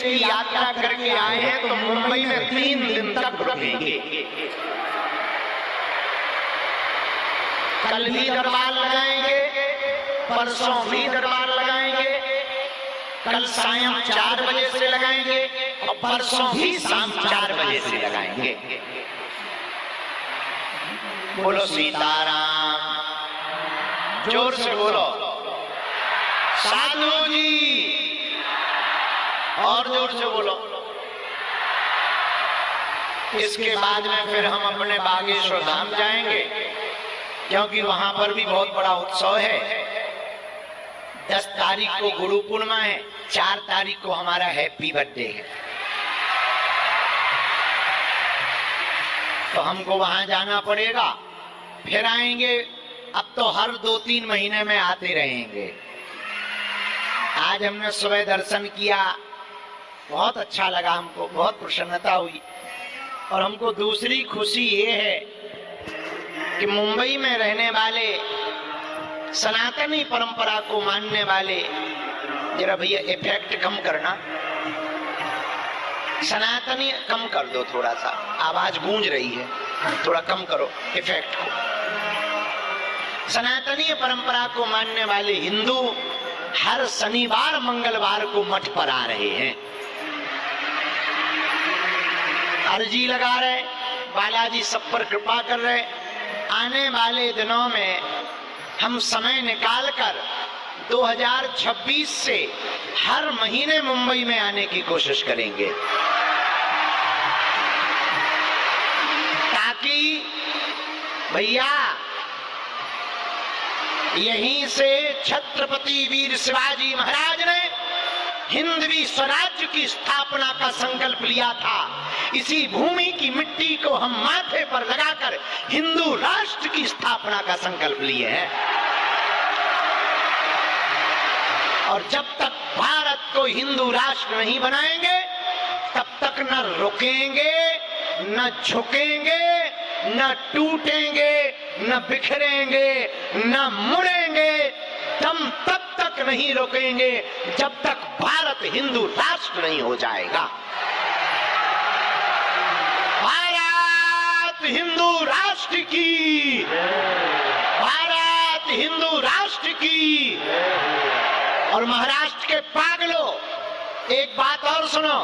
की यात्रा करके आए हैं तो मुंबई में 3 दिन तक रुकेंगे। कल भी दरबार लगाएंगे, परसों भी दरबार लगाएंगे, कल सायं 4 बजे से लगाएंगे और परसों भी शाम 4 बजे से लगाएंगे। बोलो सीताराम, जोर से बोलो। साधु जी, और जोर से बोलो। इसके बाद में फिर हम अपने बागेश्वर धाम जाएंगे, क्योंकि वहां पर भी बहुत बड़ा उत्सव है। 10 तारीख को गुरु पूर्णिमा है, 4 तारीख को हमारा हैप्पी बर्थडे है, तो हमको वहां जाना पड़ेगा। फिर आएंगे, अब तो हर 2-3 महीने में आते रहेंगे। आज हमने सुबह दर्शन किया, बहुत अच्छा लगा, हमको बहुत प्रसन्नता हुई। और हमको दूसरी खुशी ये है कि मुंबई में रहने वाले सनातनी परंपरा को मानने वाले, जरा भैया इफेक्ट कम करना, सनातनी कम कर दो, थोड़ा सा आवाज गूंज रही है, थोड़ा कम करो इफेक्ट को। सनातनी परंपरा को मानने वाले हिंदू हर शनिवार मंगलवार को मठ पर आ रहे हैं, अर्जी लगा रहे, बालाजी सब पर कृपा कर रहे। आने वाले दिनों में हम समय निकालकर 2026 से हर महीने मुंबई में आने की कोशिश करेंगे, ताकि भैया यहीं से छत्रपति वीर शिवाजी महाराज ने हिंदवी स्वराज्य की स्थापना का संकल्प लिया था। इसी भूमि की मिट्टी को हम माथे पर लगाकर हिंदू राष्ट्र की स्थापना का संकल्प लिए हैं। और जब तक भारत को हिंदू राष्ट्र नहीं बनाएंगे, तब तक न रुकेंगे, न झुकेंगे, न टूटेंगे, न बिखरेंगे, न मुड़ेंगे। दम तब तक नहीं रोकेंगे जब तक भारत हिंदू राष्ट्र नहीं हो जाएगा। भारत हिंदू राष्ट्र की, भारत हिंदू राष्ट्र की। और महाराष्ट्र के पागलों, एक बात और सुनो,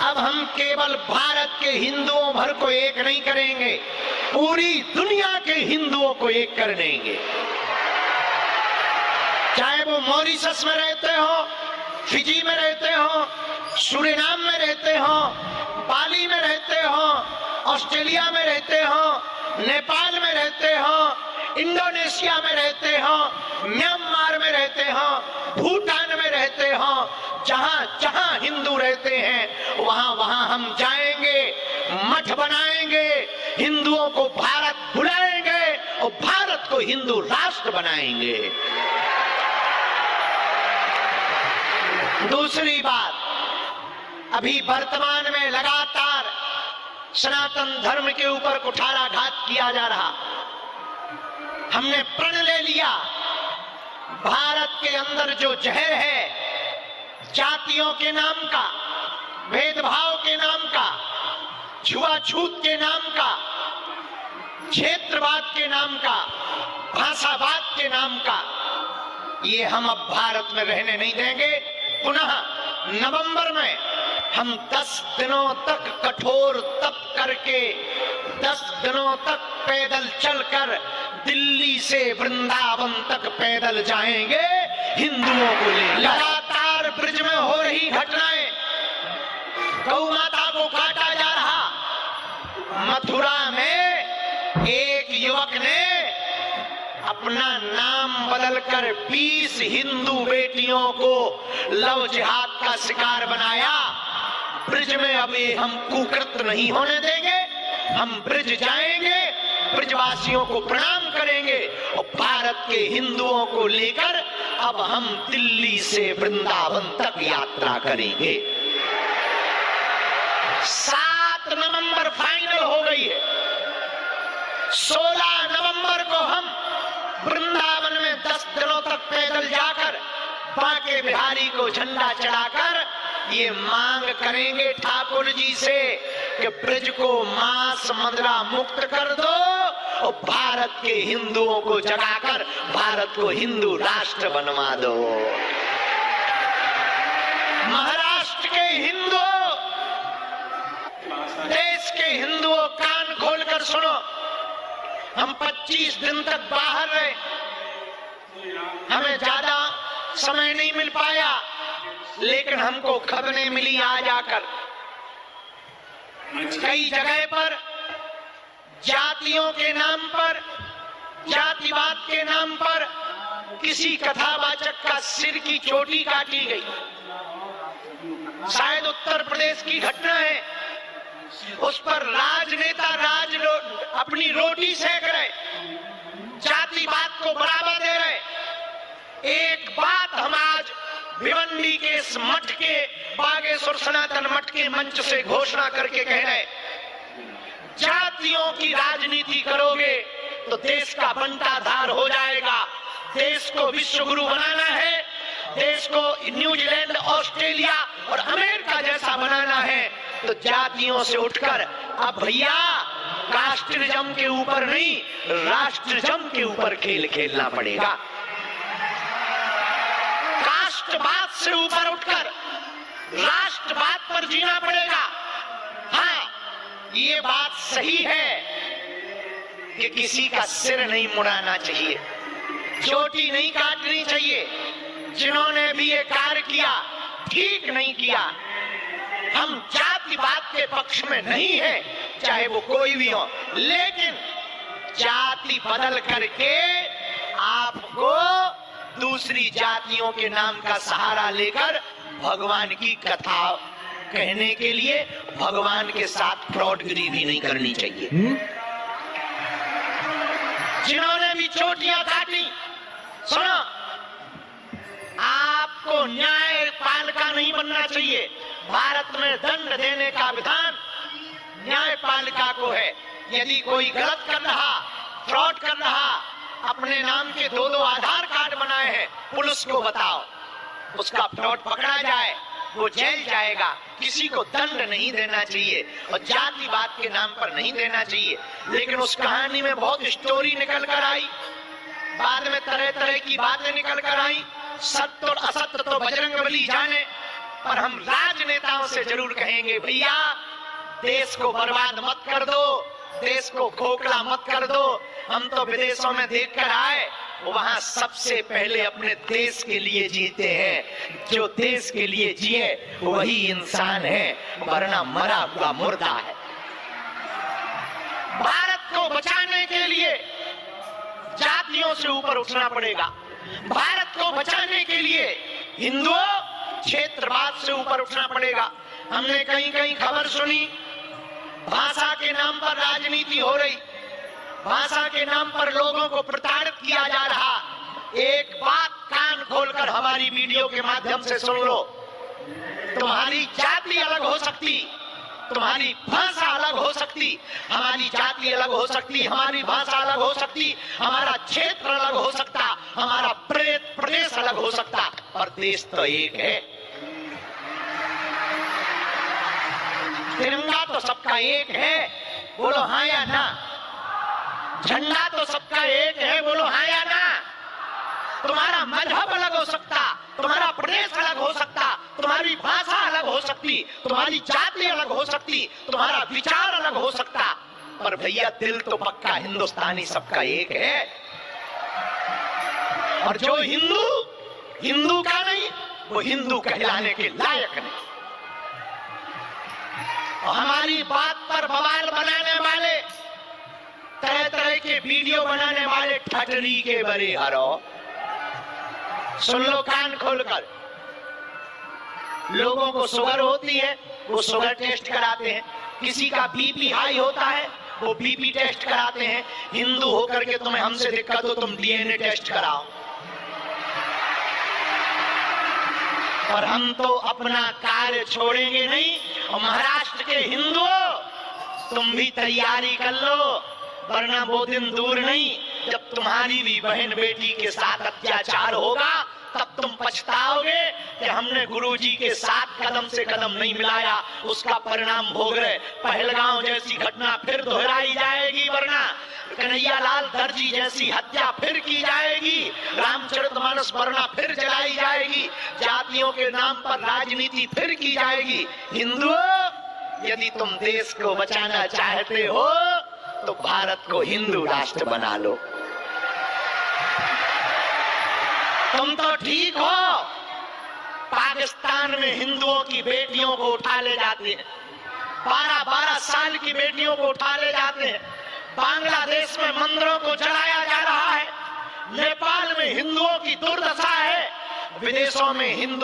अब हम केवल भारत के हिंदुओं भर को एक नहीं करेंगे, पूरी दुनिया के हिंदुओं को एक कर देंगे। चाहे वो मॉरिशस में रहते हो, फिजी में रहते हो, सूरीनाम में रहते हो, बाली में रहते हो, ऑस्ट्रेलिया में रहते हो, नेपाल में रहते हो, इंडोनेशिया में रहते हो, म्यांमार में रहते हो, भूटान में रहते हो, जहां जहां हिंदू रहते हैं वहां वहां हम जाएंगे, मठ बनाएंगे, हिंदुओं को भारत बुलाएंगे और भारत को हिंदू राष्ट्र बनाएंगे। दूसरी बात, अभी वर्तमान में लगातार सनातन धर्म के ऊपर कुठाराघात किया जा रहा। हमने प्रण ले लिया, भारत के अंदर जो जहर है, जातियों के नाम का, भेदभाव के नाम का, छुआछूत के नाम का, क्षेत्रवाद के नाम का, भाषावाद के नाम का, ये हम अब भारत में रहने नहीं देंगे। पुनः नवंबर में हम 10 दिनों तक कठोर तप करके, 10 दिनों तक पैदल चलकर दिल्ली से वृंदावन तक पैदल जाएंगे हिंदुओं को ले। लगातार ब्रिज में हो रही घटनाएं, गौ माता को काटा जा रहा। मथुरा में एक युवक ने अपना नाम बदलकर 20 हिंदू बेटियों को लव जिहाद का शिकार बनाया। ब्रिज में अभी हम कुकृत्य नहीं होने देंगे। हम ब्रिज जाएंगे, ब्रिजवासियों को प्रणाम करेंगे और भारत के हिंदुओं को लेकर अब हम दिल्ली से वृंदावन तक यात्रा करेंगे। 7 नवंबर फाइनल हो गई है। 16 नवंबर को हम वृंदावन में 10 दिनों तक पैदल जाकर बांके बिहारी को झंडा चढ़ाकर ये मांग करेंगे ठाकुर जी से कि ब्रज को मांस मंदरा मुक्त कर दो और भारत के हिंदुओं को जगाकर भारत को हिंदू राष्ट्र बनवा दो। महाराष्ट्र के हिंदुओं, देश के हिंदुओं, कान खोलकर सुनो। हम 25 दिन तक बाहर रहे, हमें ज्यादा समय नहीं मिल पाया, लेकिन हमको खबरें मिली आ जाकर कई जगह पर जातियों के नाम पर, जातिवाद के नाम पर किसी कथावाचक का सिर की चोटी काटी गई। शायद उत्तर प्रदेश की घटना है, उस पर राजनेता अपनी रोटी सेक रहे, जातिवाद को बढ़ावा दे रहे। एक बात हम आज भिवंडी के इस मठ के, बागेश्वर सनातन मठ के मंच से घोषणा करके कह रहे, जातियों की राजनीति करोगे तो देश का बंटाधार हो जाएगा। देश को विश्व गुरु बनाना है, देश को न्यूजीलैंड, ऑस्ट्रेलिया और अमेरिका जैसा बनाना है, तो जातियों से उठकर अब भैया कास्टिज्म के ऊपर नहीं, राष्ट्रजम के ऊपर खेल खेलना पड़ेगा। कास्टवाद से ऊपर उठकर राष्ट्रवाद पर जीना पड़ेगा। हाँ, ये बात सही है कि किसी का सिर नहीं मुड़ाना चाहिए, चोटी नहीं काटनी चाहिए। जिन्होंने भी ये कार्य किया ठीक नहीं किया। हम जातिवाद के पक्ष में नहीं है, चाहे वो कोई भी हो, लेकिन जाति बदल करके आपको दूसरी जातियों के नाम का सहारा लेकर भगवान की कथा कहने के लिए भगवान के साथ फ्रॉडगिरी भी नहीं करनी चाहिए। जिन्होंने भी चोटियां काटी, सुनो, आपको न्यायपालिका नहीं बनना चाहिए। भारत में दंड देने का विधान न्यायपालिका को है। यदि कोई गलत कर रहा, फ्रॉड कर रहा, अपने नाम के 2-2 आधार कार्ड बनाए हैं, पुलिस को बताओ, उसका फ्रॉड पकड़ा जाए, वो जेल जाएगा। किसी को दंड नहीं देना चाहिए और जातिवाद के नाम पर नहीं देना चाहिए। लेकिन उस कहानी में बहुत स्टोरी निकल कर आई, बाद में तरह तरह की बातें निकल कर आई। सत्य और असत्य तो बजरंगबली जाने, पर हम राजनेताओं से जरूर कहेंगे, भैया देश को बर्बाद मत कर दो, देश को खोखला मत कर दो। हम तो विदेशों में देख कर आए, वहां सबसे पहले अपने देश के लिए जीते हैं। जो देश के लिए जिए वही इंसान है, वरना मरा हुआ मुर्दा है। भारत को बचाने के लिए जातियों से ऊपर उठना पड़ेगा। भारत को बचाने के लिए हिंदुओं, क्षेत्रवाद से ऊपर उठना पड़ेगा। हमने कहीं कहीं खबर सुनी, भाषा के नाम पर राजनीति हो रही, भाषा के नाम पर लोगों को प्रताड़ित किया जा रहा। एक बात कान खोलकर हमारी वीडियो के माध्यम से सुन लो, तुम्हारी जाति अलग हो सकती, तुम्हारी भाषा अलग हो सकती, हमारी जाति अलग हो सकती, हमारी भाषा अलग हो सकती, हमारा क्षेत्र अलग हो सकता, हमारा प्रदेश अलग हो सकता, पर देश तो एक है। तिरंगा तो सबका एक है, बोलो हाँ या ना। झंडा तो सबका एक है, बोलो हाँ या ना। तुम्हारा मजहब अलग हो सकता, तुम्हारा प्रदेश अलग हो सकता, तुम्हारी भाषा अलग हो सकती, तुम्हारी जाति अलग हो सकती, तुम्हारा विचार अलग हो सकता, पर भैया दिल तो पक्का हिंदुस्तानी सबका एक है। और जो हिंदू हिंदू का नहीं, वो हिंदू कहलाने के लायक नहीं। और हमारी बात पर बवाल बनाने वाले, तरह तरह के वीडियो बनाने वाले ठटरी के बरे हरो, सुन लो कान खोलकर। लोगों को शुगर होती है, वो शुगर टेस्ट कराते हैं। किसी का बीपी हाई होता है, वो बीपी टेस्ट कराते हैं। हिंदू होकर के तुम्हें हमसे दिक्कत हो, तुम डीएनए टेस्ट कराओ। पर हम तो अपना कार्य छोड़ेंगे नहीं। और महाराष्ट्र के हिंदुओं, तुम भी तैयारी कर लो, वरना वो दिन दूर नहीं जब तुम्हारी भी बहन बेटी के साथ अत्याचार होगा तब तुम पछताओगे कि हमने गुरुजी के साथ कदम से कदम नहीं मिलाया, उसका परिणाम भोग रहे। पहलगांव जैसी घटना फिर दोहराई जाएगी, वरना कन्हैयालाल दर्जी जैसी हत्या फिर की जाएगी, रामचरितमानस वरना फिर जलाई जाएगी, जातियों के नाम पर राजनीति फिर की जाएगी। हिंदुओं, यदि तुम देश को बचाना चाहते हो तो भारत को हिंदू राष्ट्र बना लो। तुम तो ठीक हो, पाकिस्तान में हिंदुओं की बेटियों को उठा ले जाते हैं, 12-12 साल की बेटियों को उठा ले जाते हैं। बांग्लादेश में मंदिरों को जलाया जा रहा है, नेपाल में हिंदुओं की दुर्दशा है, विदेशों में हिंदू